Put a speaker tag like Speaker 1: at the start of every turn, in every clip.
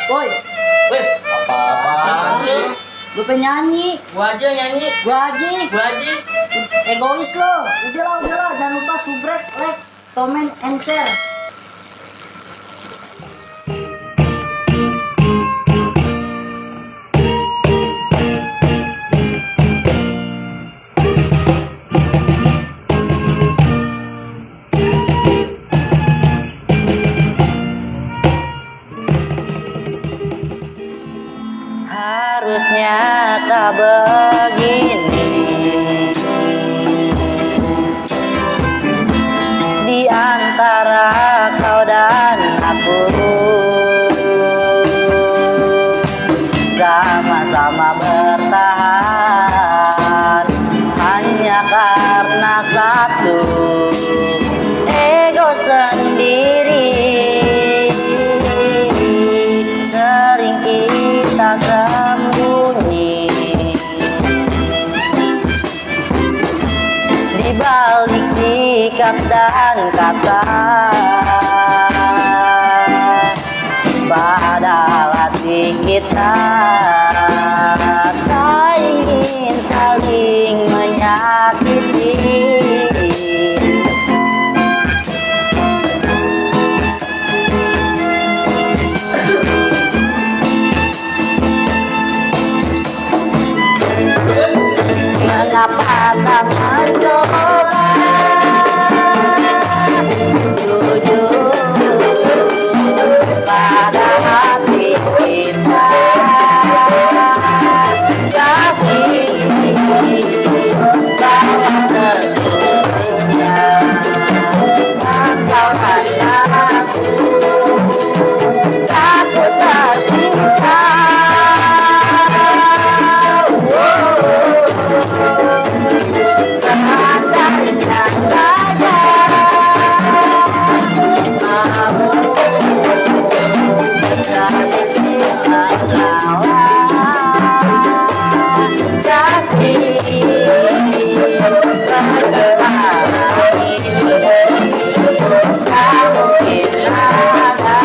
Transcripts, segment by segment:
Speaker 1: Woi,
Speaker 2: Weh, apa-apaan sih?
Speaker 1: gue pengen nyanyi.
Speaker 2: Gua aja nyanyi.
Speaker 1: Gua Haji.
Speaker 2: Gua aja.
Speaker 1: Egois lo. Udahlah. Jangan lupa subrek, like, comment, and share. Harusnya tak begini di antara kau dan aku, sama-sama bertahan hanya karena satu ego sendiri. Sering kita sembunyi di balik sikap dan kata, padahal hati kita tak ingin saling menyakiti. Mengapa tak mencoba jujur pada hati kita, kasih bahwa sesungguhnya engkau dan aku takut terpisah. Seandainya saja kamu jadi pahlawan kasih kegerangan ini tak mungkin ada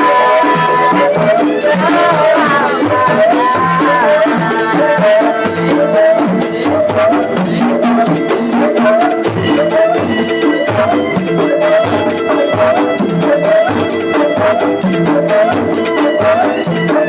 Speaker 1: selamanya.